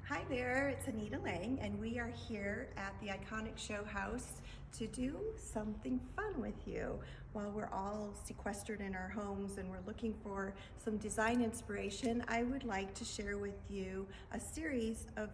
Hi there, it's Anita Lang, and we are here at the iconic show Haus to do something fun with you while we're all sequestered in our homes and we're looking for some design inspiration. I would like to share with you a series of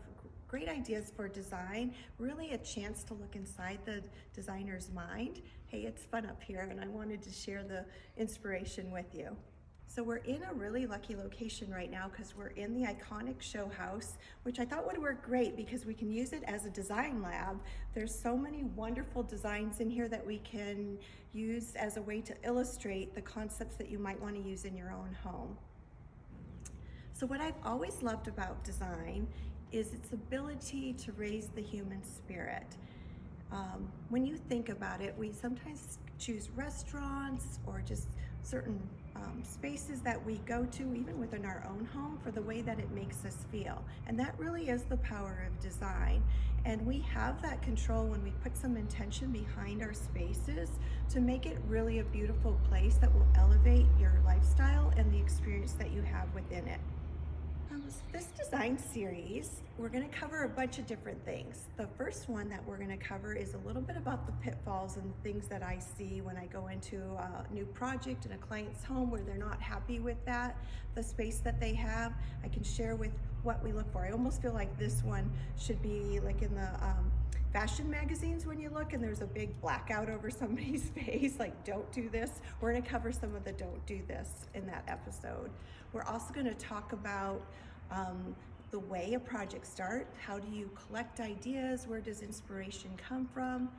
great ideas for design, really a chance to look inside the designer's mind. Hey, it's fun up here, and I wanted to share the inspiration with you. So we're in a really lucky location right now because we're in the iconic show house, which I thought would work great because we can use it as a design lab. There's so many wonderful designs in here that we can use as a way to illustrate the concepts that you might want to use in your own home. So what I've always loved about design is its ability to raise the human spirit. When you think about it, we sometimes choose restaurants or just certain spaces that we go to, even within our own home, for the way that it makes us feel. And that really is the power of design. And we have that control when we put some intention behind our spaces to make it really a beautiful place that will elevate your lifestyle and the experience that you have within it. This design series, we're going to cover a bunch of different things. The first one that we're going to cover is a little bit about the pitfalls and the things that I see when I go into a new project in a client's home where they're not happy with the space that they have. I can share with what we look for. I almost feel like this one should be like in the fashion magazines when you look and there's a big blackout over somebody's face, like don't do this. We're going to cover some of the don't do this in that episode. We're also going to talk about the way a project starts. How do you collect ideas? Where does inspiration come from?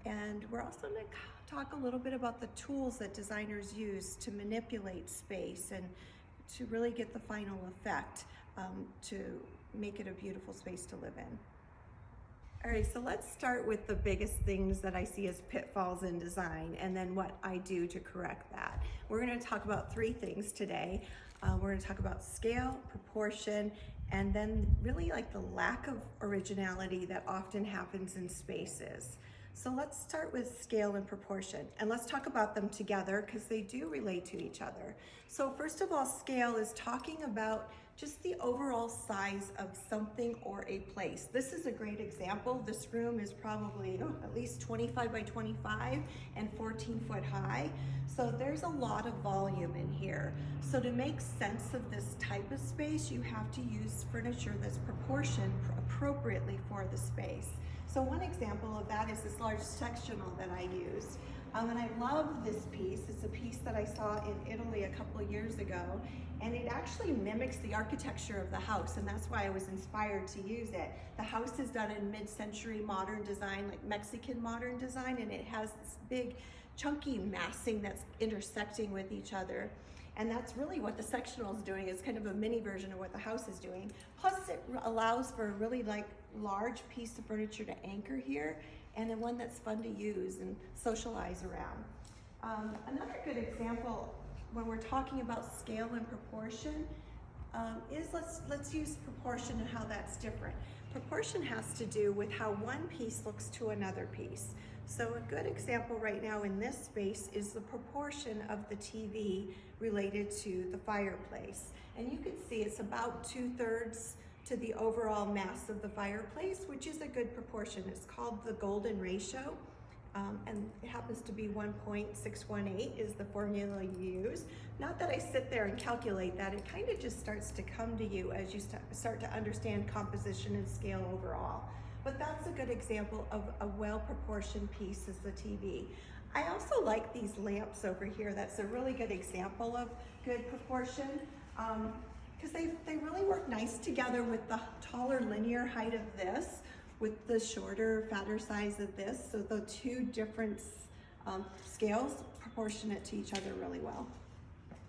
And we're also going to talk a little bit about the tools that designers use to manipulate space and to really get the final effect to make it a beautiful space to live in. All right, so let's start with the biggest things that I see as pitfalls in design and then what I do to correct that. We're going to talk about three things today. We're going to talk about scale, proportion, and then really like the lack of originality that often happens in spaces. So let's start with scale and proportion, and let's talk about them together because they do relate to each other. So first of all, scale is talking about just the overall size of something or a place. This is a great example. This room is probably at least 25 by 25 and 14 foot high. So there's a lot of volume in here. So to make sense of this type of space, you have to use furniture that's proportioned appropriately for the space. So one example of that is this large sectional that I used. And I love this piece. It's a piece that I saw in Italy a couple of years ago, and it actually mimics the architecture of the house, and that's why I was inspired to use it. The house is done in mid-century modern design, like Mexican modern design, and it has this big chunky massing that's intersecting with each other. And that's really what the sectional is doing. It's kind of a mini version of what the house is doing. Plus it allows for a really like large piece of furniture to anchor here, and then one that's fun to use and socialize around. Another good example when we're talking about scale and proportion is let's use proportion and how that's different. Proportion has to do with how one piece looks to another piece. So a good example right now in this space is the proportion of the TV related to the fireplace. And you can see it's about 2/3 to the overall mass of the fireplace, which is a good proportion. It's called the golden ratio. And it happens to be 1.618 is the formula you use. Not that I sit there and calculate that, it kind of just starts to come to you as you start to understand composition and scale overall. But that's a good example of a well-proportioned piece as the TV. I also like these lamps over here. That's a really good example of good proportion because they really work nice together with the taller linear height of this, with the shorter, fatter size of this. So the two different scales proportionate to each other really well.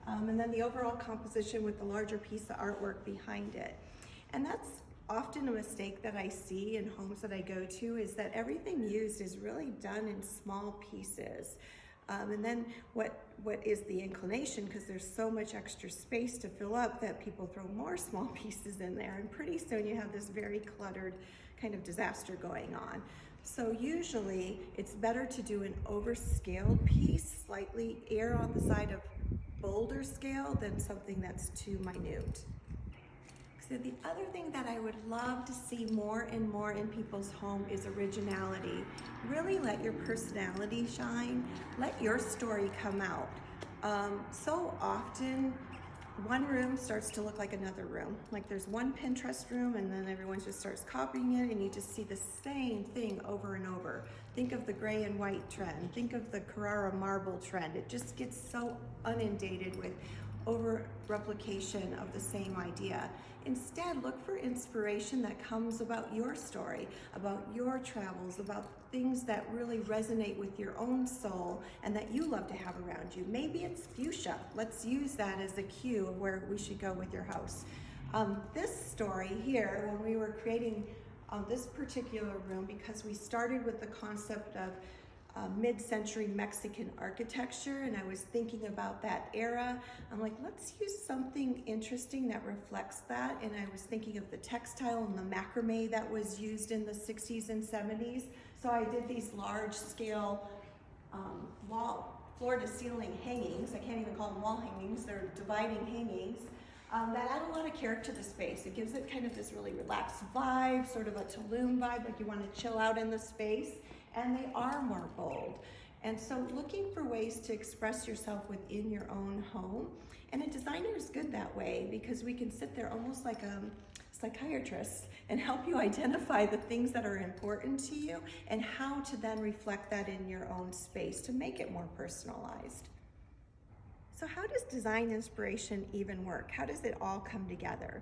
And then the overall composition with the larger piece of artwork behind it. And that's often a mistake that I see in homes that I go to, is that everything used is really done in small pieces. And then what is the inclination, because there's so much extra space to fill up, that people throw more small pieces in there, and pretty soon you have this very cluttered kind of disaster going on. So usually it's better to do an overscaled piece, slightly err on the side of bolder scale than something that's too minute. So the other thing that I would love to see more and more in people's home is originality. Really let your personality shine. Let your story come out. So often, one room starts to look like another room. Like there's one Pinterest room and then everyone just starts copying it and you just see the same thing over and over. Think of the gray and white trend. Think of the Carrara marble trend. It just gets so inundated with over replication of the same idea. Instead, look for inspiration that comes about your story, about your travels, about things that really resonate with your own soul and that you love to have around you. Maybe it's fuchsia. Let's use that as a cue of where we should go with your house. This story here, when we were creating this particular room, because we started with the concept of mid-century Mexican architecture, and I was thinking about that era. I'm like, let's use something interesting that reflects that. And I was thinking of the textile and the macrame that was used in the 60s and 70s. So I did these large scale floor to ceiling hangings. I can't even call them wall hangings, they're dividing hangings. That add a lot of character to the space. It gives it kind of this really relaxed vibe, sort of a Tulum vibe, like you want to chill out in the space. And they are more bold. And so looking for ways to express yourself within your own home. And a designer is good that way because we can sit there almost like a psychiatrist and help you identify the things that are important to you and how to then reflect that in your own space to make it more personalized. So how does design inspiration even work? How does it all come together?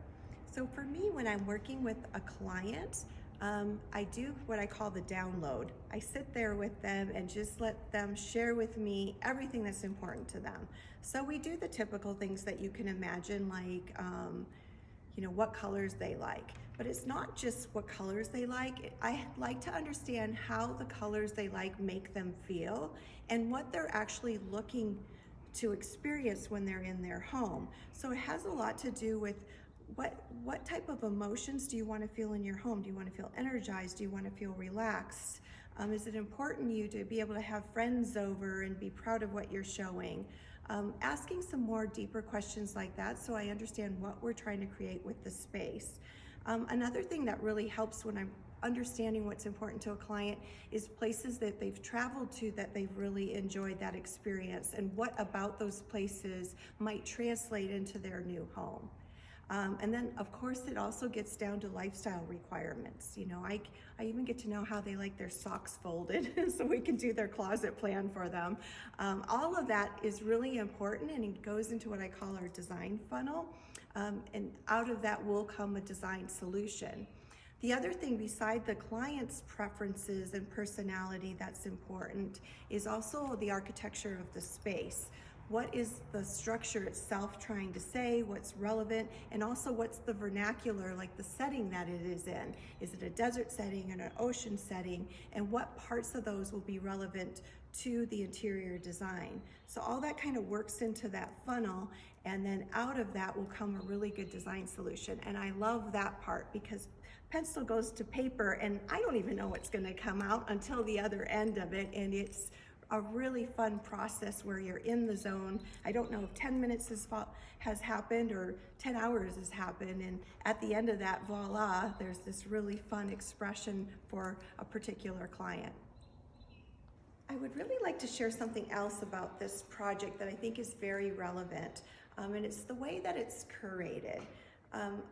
So for me, when I'm working with a client, I do what I call the download. I sit there with them and just let them share with me everything that's important to them. So we do the typical things that you can imagine, like, what colors they like. But it's not just what colors they like. I like to understand how the colors they like make them feel and what they're actually looking to experience when they're in their home. So it has a lot to do with what type of emotions do you want to feel in your home? Do you want to feel energized? Do you want to feel relaxed? Is it important to you to be able to have friends over and be proud of what you're showing? Asking some more deeper questions like that so I understand what we're trying to create with the space. Another thing that really helps when I'm understanding what's important to a client is places that they've traveled to that they've really enjoyed that experience and what about those places might translate into their new home. And then, of course, it also gets down to lifestyle requirements. I even get to know how they like their socks folded so we can do their closet plan for them. All of that is really important, and it goes into what I call our design funnel. And out of that will come a design solution. The other thing beside the client's preferences and personality that's important is also the architecture of the space. What is the structure itself trying to say, what's relevant, and also what's the vernacular, like the setting that it is in. Is it a desert setting and an ocean setting, and what parts of those will be relevant to the interior design? So all that kind of works into that funnel, and then out of that will come a really good design solution. And I love that part because pencil goes to paper, and I don't even know what's gonna come out until the other end of it, and it's a really fun process where you're in the zone. I don't know if 10 minutes has happened or 10 hours has happened, and at the end of that, voila, there's this really fun expression for a particular client. I would really like to share something else about this project that I think is very relevant, and it's the way that it's curated.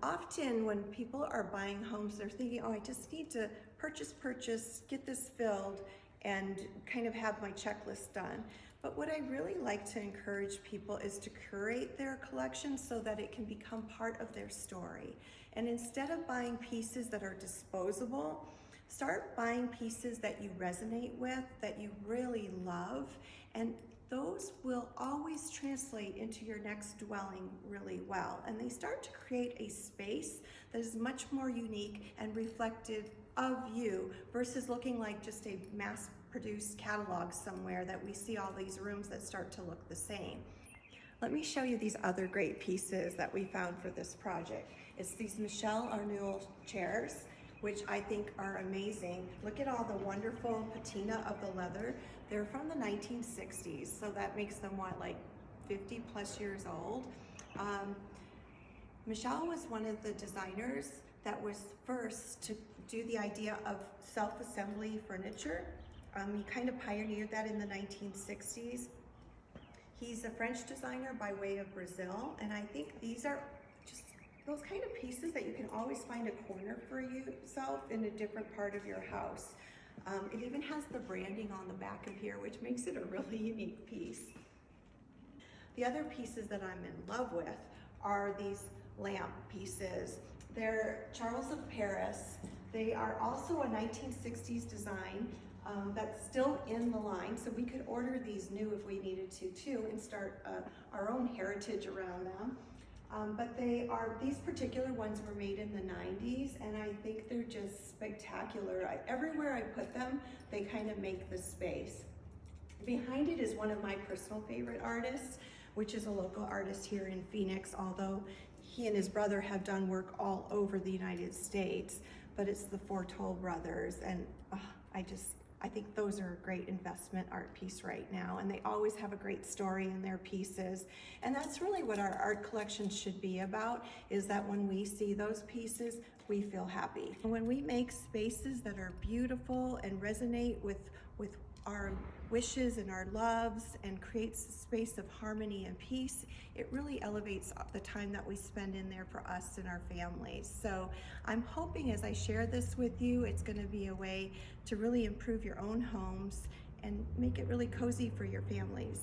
Often when people are buying homes, they're thinking, oh, I just need to purchase, get this filled, and kind of have my checklist done. But what I really like to encourage people is to curate their collection so that it can become part of their story. And instead of buying pieces that are disposable, start buying pieces that you resonate with, that you really love, and those will always translate into your next dwelling really well. And they start to create a space that is much more unique and reflective of you versus looking like just a mass-produced catalog somewhere that we see all these rooms that start to look the same. Let me show you these other great pieces that we found for this project. It's these Michel Arnoul chairs, which I think are amazing. Look at all the wonderful patina of the leather. They're from the 1960s, so that makes them, what, like 50 plus years old? Michelle was one of the designers that was first to do the idea of self-assembly furniture. He kind of pioneered that in the 1960s. He's a French designer by way of Brazil, and I think these are just those kind of pieces that you can always find a corner for yourself in a different part of your house. It even has the branding on the back of here, which makes it a really unique piece. The other pieces that I'm in love with are these lamp pieces. They're Charles of Paris. They are also a 1960s design that's still in the line, so we could order these new if we needed to too and start our own heritage around them. But these particular ones were made in the 90s, and I think they're just spectacular. Everywhere I put them, they kind of make the space. Behind it is one of my personal favorite artists, which is a local artist here in Phoenix, although he and his brother have done work all over the United States, but it's the Four Toll brothers, and I think those are a great investment art piece right now, and they always have a great story in their pieces. And that's really what our art collection should be about, is that when we see those pieces, we feel happy. When we make spaces that are beautiful and resonate with our wishes and our loves and creates a space of harmony and peace, it really elevates the time that we spend in there for us and our families. So I'm hoping as I share this with you, it's going to be a way to really improve your own homes and make it really cozy for your families.